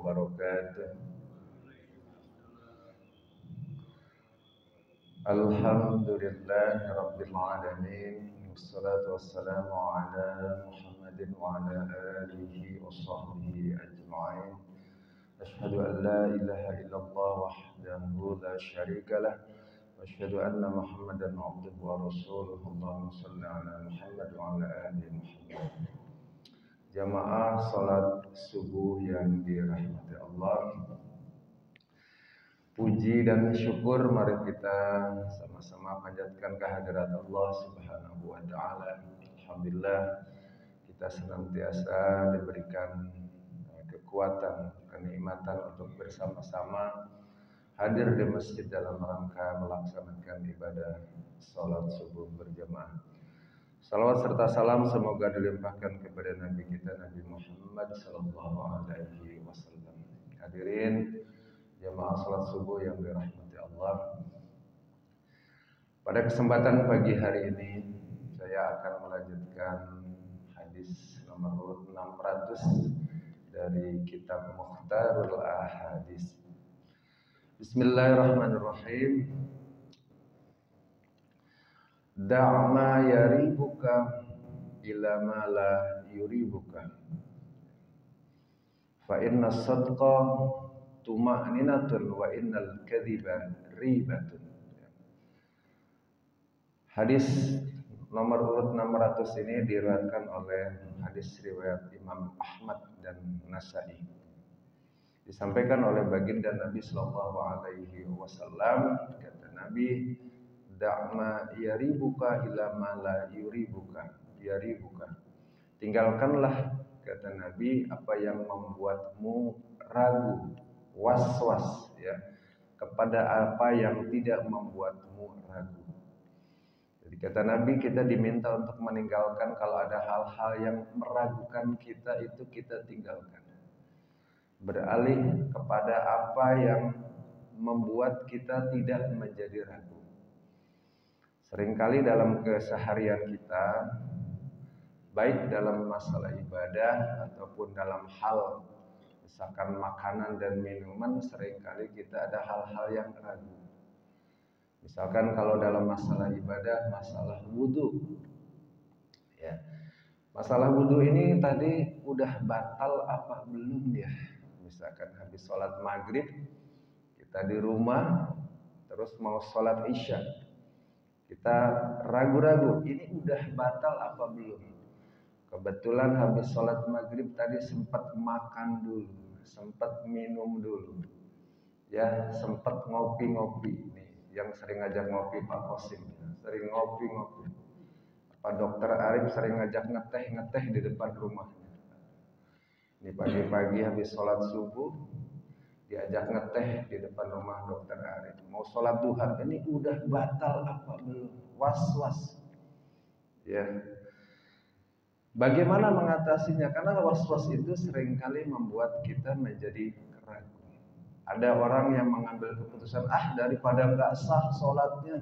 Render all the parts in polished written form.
wabarakatuh. Alhamdulillahi rabbil alamin. Wassalatu wassalamu ala Muhammadin wa ala alihi wa sahbihi ajma'in. Asyhadu an la ilaha illallah wahdahu la syarika lah. Asyhadu anna Muhammadan abduhu wa rasuluh. Allahumma shalli ala Muhammad wa ala ali Muhammad. Jamaah salat subuh yang dirahmati Allah. Puji dan syukur mari kita sama-sama panjatkan kehadirat Allah Subhanahu wa taala. Alhamdulillah kita senantiasa diberikan kekuatan, kenikmatan untuk bersama-sama hadir di masjid dalam rangka melaksanakan ibadah salat subuh berjamaah. Salawat serta salam semoga dilimpahkan kepada Nabi kita Nabi Muhammad sallallahu alaihi wasallam. Hadirin jamaah salat subuh yang dirahmati Allah. Pada kesempatan pagi hari ini saya akan melanjutkan hadis nomor 600 dari kitab Mukhtarul Ahadits. Bismillahirrahmanirrahim. Da' ma yaribuka ila ma la yuribuka. Fa inna as-sadqa tuma'ninatun wa innal kadhiba ribatun. Hadis nomor urut 600 ini diriwayatkan oleh hadis riwayat Imam Ahmad dan Nasa'i. Disampaikan oleh baginda Nabi sallallahu alaihi wasallam, kata Nabi, da'ma yaribuka ila ma la yuribuka. Tinggalkanlah, kata Nabi, apa yang membuatmu ragu, was-was ya, kepada apa yang tidak membuatmu ragu. Jadi kata Nabi, kita diminta untuk meninggalkan kalau ada hal-hal yang meragukan kita, itu kita tinggalkan. Beralih kepada apa yang membuat kita tidak menjadi ragu. Seringkali dalam keseharian kita, baik dalam masalah ibadah ataupun dalam hal misalkan makanan dan minuman, seringkali kita ada hal-hal yang ragu. Misalkan kalau dalam masalah ibadah, masalah wudu, ya, masalah wudu ini tadi udah batal apa belum ya? Misalkan habis sholat maghrib, kita di rumah, terus mau sholat isya, kita ragu-ragu, ini udah batal apa belum? Kebetulan habis sholat maghrib tadi sempat makan dulu, sempat minum dulu, ya, sempat ngopi-ngopi. Nih, yang sering ngajak ngopi Pak Kosim, sering ngopi-ngopi. Pak Dokter Arif sering ngajak ngeteh-ngeteh di depan rumahnya. Ini pagi-pagi habis sholat subuh, diajak ngeteh di depan rumah Dokter Arif. Mau sholat duha, ini udah batal apa belum? Was-was, ya. Bagaimana mengatasinya? Karena was-was itu seringkali membuat kita menjadi ragu. Ada orang yang mengambil keputusan, daripada nggak sah sholatnya,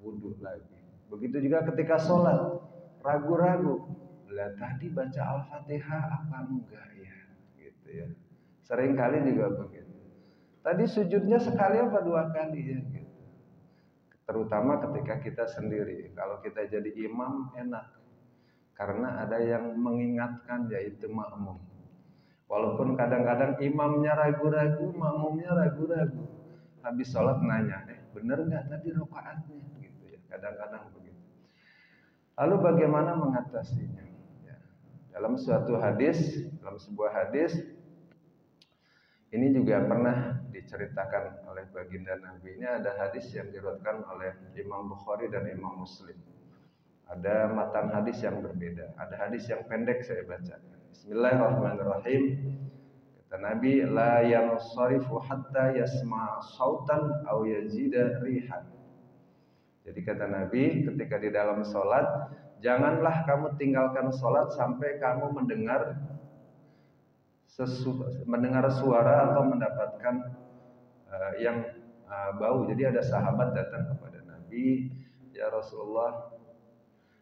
wudhu lagi. Begitu juga ketika sholat, ragu-ragu. Lah tadi baca Al-Fatihah apa enggak ya? Gitu ya. Seringkali juga begitu. Tadi sujudnya sekali apa dua kali ya? Gitu. Terutama ketika kita sendiri. Kalau kita jadi imam enak, karena ada yang mengingatkan, yaitu makmum. Walaupun kadang-kadang imamnya ragu-ragu, makmumnya ragu-ragu. Habis sholat nanya, bener nggak tadi rakaatnya? Gitu ya. Kadang-kadang begitu. Lalu bagaimana mengatasinya? Ya. Dalam sebuah hadis, ini juga pernah diceritakan oleh baginda Nabi. Ini ada hadis yang diriwayatkan oleh Imam Bukhari dan Imam Muslim. Ada matan hadis yang berbeda. Ada hadis yang pendek saya bacakan. Bismillahirrahmanirrahim. Kata Nabi, la yansarifu hatta yasma' sautan aw yazida rihan. Jadi kata Nabi, ketika di dalam sholat, janganlah kamu tinggalkan sholat sampai kamu mendengar suara atau mendapatkan yang bau. Jadi ada sahabat datang kepada Nabi, ya Rasulullah,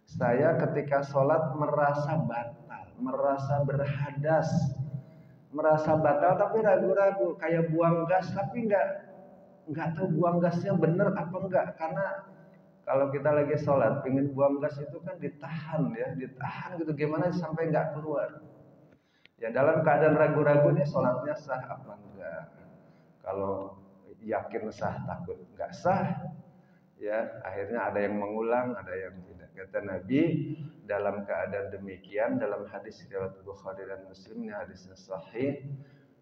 saya ketika sholat merasa batal, merasa berhadas, merasa batal tapi ragu-ragu, kayak buang gas tapi nggak tahu buang gasnya bener apa enggak. Karena kalau kita lagi sholat pengen buang gas itu kan ditahan ya, ditahan gitu, gimana sampai nggak keluar. Ya dalam keadaan ragu-ragu nih sholatnya sah apa enggak. Kalau yakin sah takut nggak sah, ya akhirnya ada yang mengulang, ada yang tidak. Kata Nabi, dalam keadaan demikian, dalam hadis riwayat Bukhari dan Muslim, ini hadisnya sahih,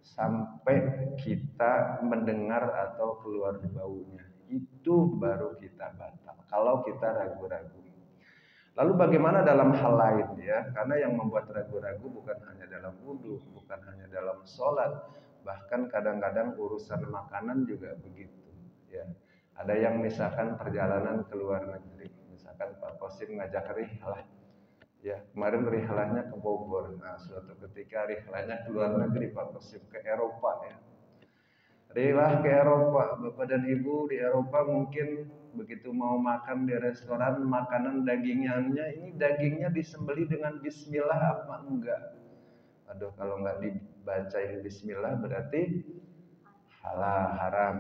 sampai kita mendengar atau keluar baunya, itu baru kita batal. Kalau kita ragu-ragu. Lalu bagaimana dalam hal lain ya? Karena yang membuat ragu-ragu bukan hanya dalam wudhu, bukan hanya dalam sholat, bahkan kadang-kadang urusan makanan juga begitu. Ya, ada yang misalkan perjalanan ke luar negeri, misalkan Pak Kosim ngajak rihlah. Ya, kemarin rihlahnya ke Bogor. Nah, suatu ketika rihlahnya ke luar negeri, Pak Kosim ke Eropa ya. Rihlah ke Eropa, Bapak dan Ibu di Eropa mungkin begitu mau makan di restoran, makanan dagingnya ini dagingnya disembeli dengan bismillah apa enggak? Aduh, kalau enggak dibacain bismillah berarti halal, haram.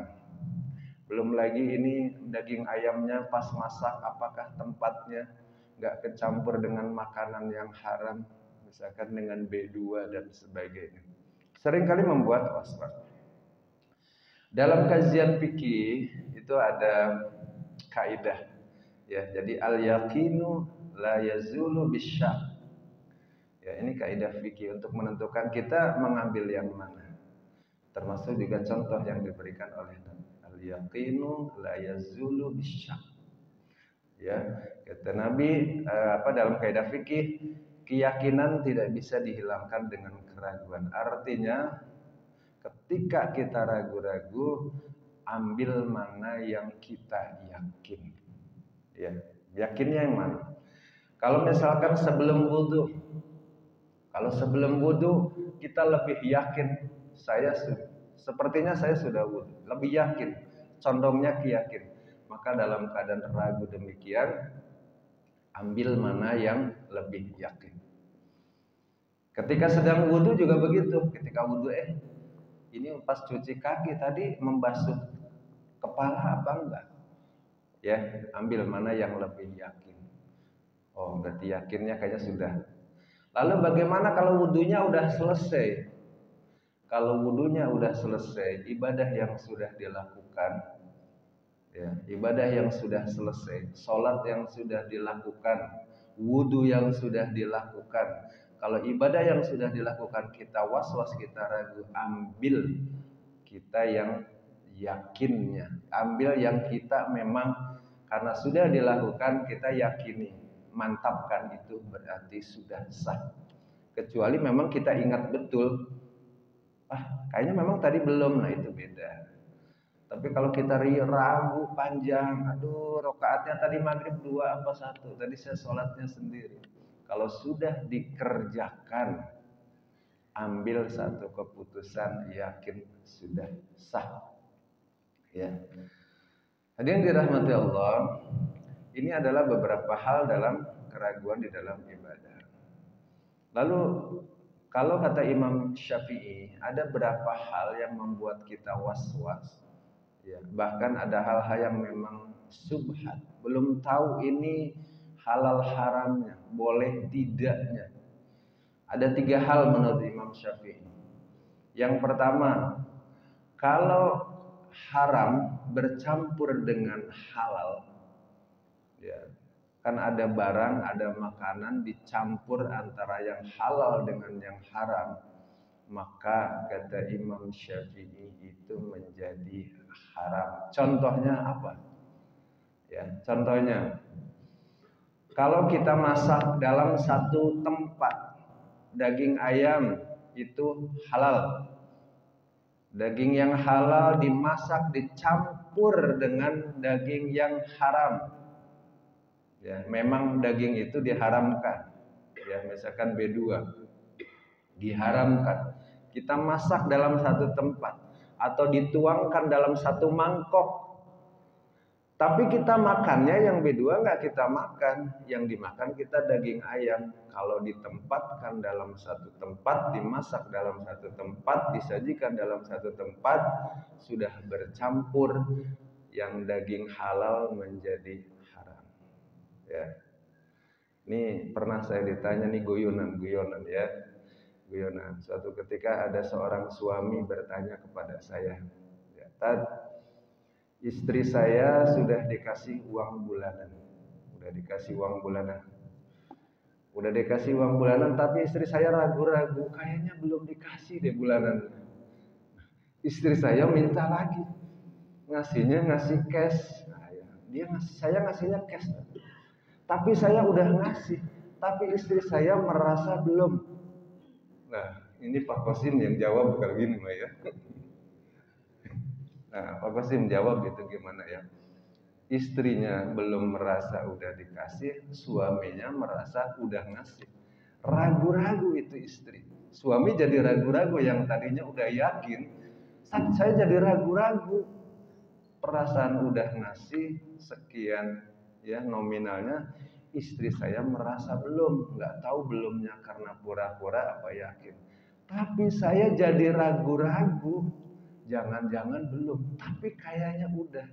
Belum lagi ini daging ayamnya pas masak apakah tempatnya enggak kecampur dengan makanan yang haram, misalkan dengan B2 dan sebagainya. Seringkali membuat was-was. Dalam kajian fikih itu ada kaidah ya, jadi al yaqinu la yazulu bisyak. Ya, ini kaidah fikih untuk menentukan kita mengambil yang mana. Termasuk juga contoh yang diberikan oleh Nabi. Al yaqinu la yazulu bisyak. Ya, kata Nabi dalam kaidah fikih, keyakinan tidak bisa dihilangkan dengan keraguan. Artinya ketika kita ragu-ragu, ambil mana yang kita yakin. Ya, yakinnya yang mana? Kalau misalkan sebelum wudhu, kita lebih yakin, sepertinya saya sudah wudhu, lebih yakin, condongnya keyakin. Maka dalam keadaan ragu demikian, ambil mana yang lebih yakin. Ketika sedang wudhu juga begitu. Ketika wudhu ini pas cuci kaki tadi membasuh kepala apa enggak? Ya, ambil mana yang lebih yakin. Oh, berarti yakinnya kayaknya sudah. Lalu bagaimana kalau wudhunya udah selesai? Kalau wudhunya udah selesai, ibadah yang sudah dilakukan, ya, ibadah yang sudah selesai, sholat yang sudah dilakukan, wudhu yang sudah dilakukan. Kalau ibadah yang sudah dilakukan kita was-was, kita ragu, ambil kita yang yakinnya. Ambil yang kita memang karena sudah dilakukan kita yakini, mantapkan, itu berarti sudah sah. Kecuali memang kita ingat betul, kayaknya memang tadi belum, nah itu beda. Tapi kalau kita ragu panjang, aduh rakaatnya tadi maghrib 2 apa 1, tadi saya sholatnya sendiri. Kalau sudah dikerjakan, ambil satu keputusan, yakin sudah sah. Ya. Hadirin dirahmati Allah, ini adalah beberapa hal dalam keraguan di dalam ibadah. Lalu kalau kata Imam Syafi'i, ada berapa hal yang membuat kita was-was. Ya, bahkan ada hal-hal yang memang subhat, belum tahu ini halal haramnya, boleh tidaknya. Ada 3 hal menurut Imam Syafi'i. Yang pertama, kalau haram bercampur dengan halal, ya, kan ada barang, ada makanan dicampur antara yang halal dengan yang haram, maka kata Imam Syafi'i itu menjadi haram. Contohnya apa? Ya, contohnya kalau kita masak dalam satu tempat, daging ayam itu halal. Daging yang halal dimasak dicampur dengan daging yang haram. Ya, memang daging itu diharamkan. Ya, misalkan B2 diharamkan. Kita masak dalam satu tempat atau dituangkan dalam satu mangkok. Tapi kita makannya yang B2 nggak kita makan, yang dimakan kita daging ayam. Kalau ditempatkan dalam satu tempat, dimasak dalam satu tempat, disajikan dalam satu tempat, sudah bercampur, yang daging halal menjadi haram. Ya, ini pernah saya ditanya nih guyonan ya, guyonan. Suatu ketika ada seorang suami bertanya kepada saya, ya, Tad, istri saya sudah dikasih uang bulanan. Udah dikasih uang bulanan, tapi istri saya ragu-ragu, kayaknya belum dikasih deh bulanan. Istri saya minta lagi, ngasih cash. Nah, ya. Saya ngasihnya cash. Tapi saya udah ngasih, tapi istri saya merasa belum. Nah, ini Pak Kosim yang jawab bukan gini, Mbak ya. Nah, Pak Kosim jawab gitu gimana ya? Istrinya belum merasa udah dikasih, suaminya merasa udah ngasih. Ragu-ragu itu istri. Suami jadi ragu-ragu, yang tadinya udah yakin, saya jadi ragu-ragu. Perasaan udah ngasih sekian ya nominalnya, istri saya merasa belum, nggak tahu belumnya karena pura-pura apa yakin. Tapi saya jadi ragu-ragu, jangan-jangan belum, tapi kayaknya udah.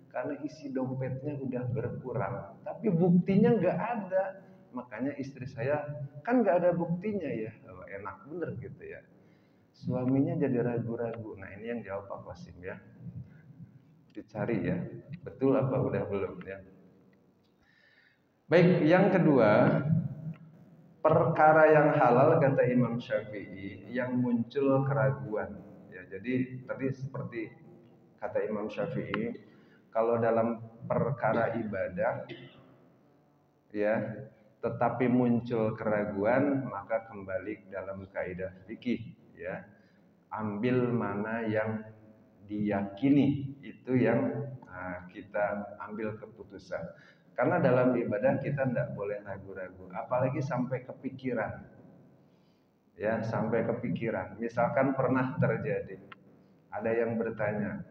Karena isi dompetnya udah berkurang, tapi buktinya nggak ada. Makanya istri saya, kan nggak ada buktinya ya, enak bener gitu ya. Suaminya jadi ragu-ragu. Nah ini yang jawab Pak Qasim ya. Dicari ya, betul apa udah belum ya. Baik, yang kedua, perkara yang halal kata Imam Syafi'i yang muncul keraguan. Ya, jadi tadi seperti kata Imam Syafi'i, kalau dalam perkara ibadah ya tetapi muncul keraguan, maka kembali dalam kaidah fikih ya, ambil mana yang diyakini, itu yang kita ambil keputusan. Karena dalam ibadah kita tidak boleh ragu-ragu, apalagi sampai kepikiran ya, sampai kepikiran. Misalkan pernah terjadi ada yang bertanya,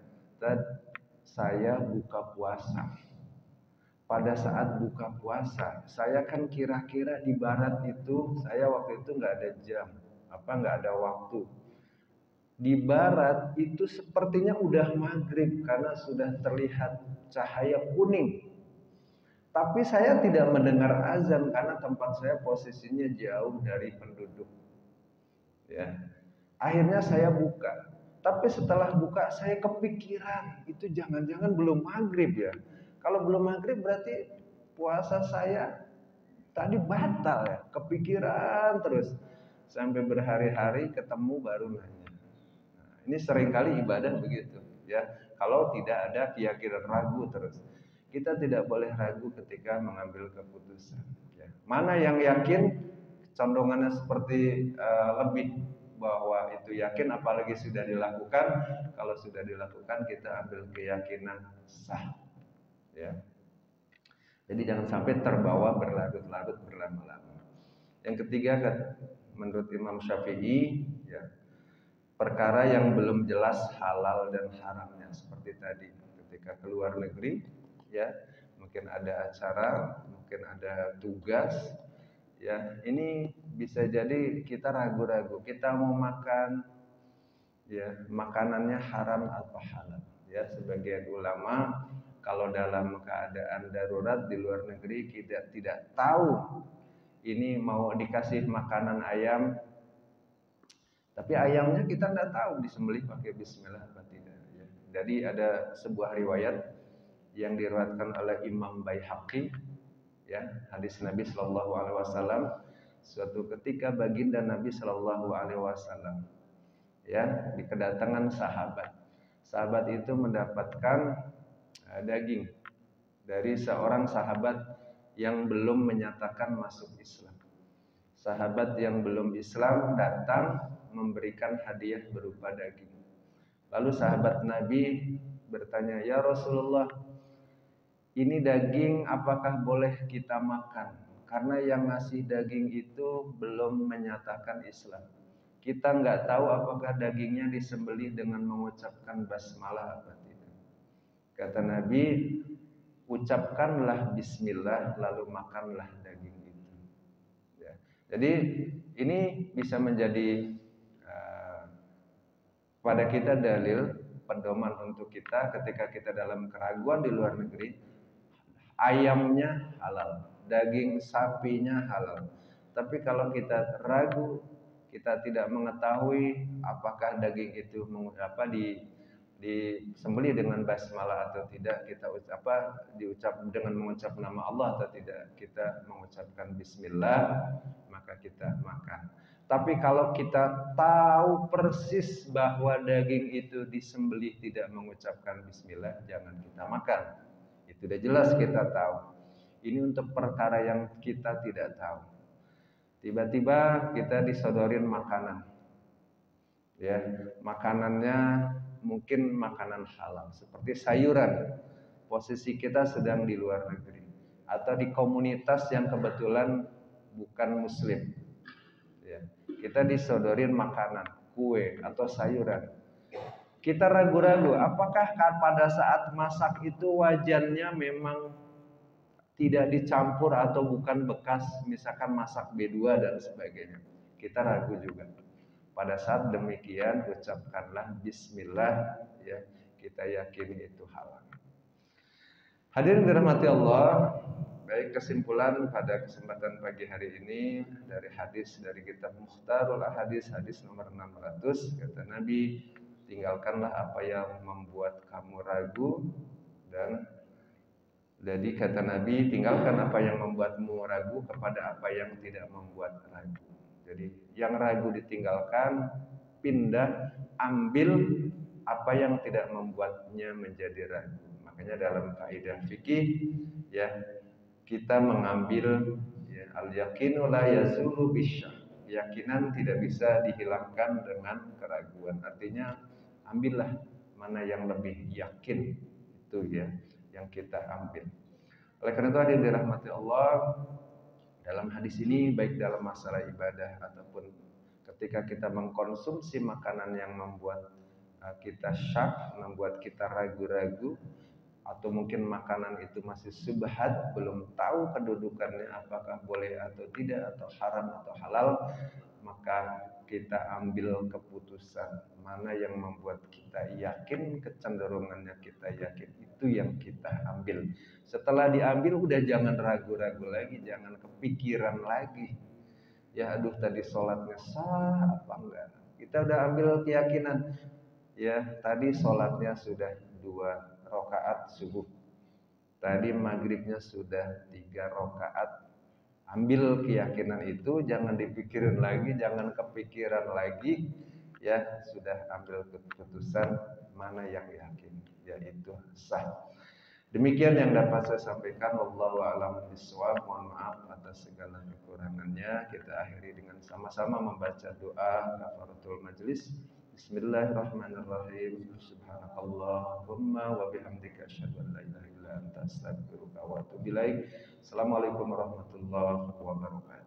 saya buka puasa. Pada saat buka puasa, saya kan kira-kira di barat itu, saya waktu itu nggak ada jam, nggak ada waktu. Di barat itu sepertinya udah maghrib karena sudah terlihat cahaya kuning. Tapi saya tidak mendengar azan karena tempat saya posisinya jauh dari penduduk. Ya, akhirnya saya buka. Tapi setelah buka saya kepikiran, itu jangan-jangan belum maghrib ya. Kalau belum maghrib berarti puasa saya tadi batal ya. Kepikiran terus sampai berhari-hari ketemu baru nanya. Nah, ini seringkali ibadah begitu ya. Kalau tidak ada keyakinan, ragu terus. Kita tidak boleh ragu ketika mengambil keputusan. Ya. Mana yang yakin, condongannya seperti lebih bahwa itu yakin, apalagi sudah dilakukan. Kalau sudah dilakukan kita ambil keyakinan sah ya. Jadi jangan sampai terbawa berlarut-larut berlama-lama. Yang ketiga menurut Imam Syafi'i ya, perkara yang belum jelas halal dan haramnya, seperti tadi ketika keluar negeri ya, mungkin ada acara, mungkin ada tugas ya, ini bisa jadi kita ragu-ragu, kita mau makan ya, makanannya haram atau halal ya. Sebagian ulama kalau dalam keadaan darurat di luar negeri kita tidak tahu ini mau dikasih makanan ayam, tapi ayamnya kita tidak tahu disembelih pakai bismillah apa tidak ya. Jadi ada sebuah riwayat yang diriwayatkan oleh Imam Baihaqi ya, hadis Nabi Shallallahu Alaihi Wasallam, suatu ketika baginda Nabi Shallallahu Alaihi Wasallam ya di kedatangan sahabat itu mendapatkan daging dari seorang sahabat yang belum menyatakan masuk Islam. Sahabat yang belum Islam datang memberikan hadiah berupa daging. Lalu sahabat Nabi bertanya, ya Rasulullah, ini daging apakah boleh kita makan? Karena yang ngasih daging itu belum menyatakan Islam. Kita nggak tahu apakah dagingnya disembelih dengan mengucapkan basmalah apa tidak. Kata Nabi, ucapkanlah bismillah lalu makanlah daging itu. Ya. Jadi ini bisa menjadi pada kita dalil pedoman untuk kita ketika kita dalam keraguan di luar negeri. Ayamnya halal, daging sapinya halal. Tapi kalau kita ragu, kita tidak mengetahui apakah daging itu disembelih dengan basmalah atau tidak, kita diucap dengan mengucap nama Allah atau tidak, kita mengucapkan bismillah, maka kita makan. Tapi kalau kita tahu persis bahwa daging itu disembelih tidak mengucapkan bismillah, jangan kita makan. Itu sudah jelas kita tahu. Ini untuk perkara yang kita tidak tahu. Tiba-tiba kita disodorin makanan. Ya, makanannya mungkin makanan halal seperti sayuran. Posisi kita sedang di luar negeri atau di komunitas yang kebetulan bukan muslim. Ya, kita disodorin makanan, kue atau sayuran. Kita ragu-ragu apakah pada saat masak itu wajannya memang tidak dicampur atau bukan bekas misalkan masak B2 dan sebagainya. Kita ragu juga. Pada saat demikian ucapkanlah bismillah, ya, kita yakini itu halal. Hadirin dirahmati Allah, baik kesimpulan pada kesempatan pagi hari ini dari hadis dari kitab Mukhtarul Hadis, hadis nomor 600, kata Nabi, tinggalkanlah apa yang membuat kamu ragu, dan jadi kata Nabi, tinggalkan apa yang membuatmu ragu kepada apa yang tidak membuat ragu. Jadi yang ragu ditinggalkan, pindah, ambil apa yang tidak membuatnya menjadi ragu. Makanya dalam kaidah fikih, ya, kita mengambil, ya, al-yaqinu la yazulu bisyak. Keyakinan tidak bisa dihilangkan dengan keraguan. Artinya ambillah mana yang lebih yakin, itu ya yang kita ambil. Oleh karena itu hadirin dirahmati Allah, dalam hadis ini baik dalam masalah ibadah ataupun ketika kita mengkonsumsi makanan yang membuat kita syak, membuat kita ragu-ragu, atau mungkin makanan itu masih subhat, belum tahu kedudukannya apakah boleh atau tidak, atau haram atau halal, maka kita ambil keputusan mana yang membuat kita yakin, kecenderungannya kita yakin, itu yang kita ambil. Setelah diambil udah jangan ragu-ragu lagi, jangan kepikiran lagi, ya aduh tadi sholatnya sah apa enggak. Kita udah ambil keyakinan, ya tadi sholatnya sudah 2 rakaat subuh, tadi maghribnya sudah 3 rakaat. Ambil keyakinan itu, jangan dipikirin lagi, jangan kepikiran lagi, ya sudah ambil keputusan mana yang yakin, yaitu sah. Demikian yang dapat saya sampaikan. Wallahu a'lam bishawab. Mohon maaf atas segala kekurangannya. Kita akhiri dengan sama-sama membaca doa kafaratul majlis. Bismillahirrahmanirrahim. Subhanakallahumma wa bihamdika asyhadu an la ilaha illa anta astaghfiruka wa atubu ilaik. Assalamualaikum warahmatullahi wabarakatuh.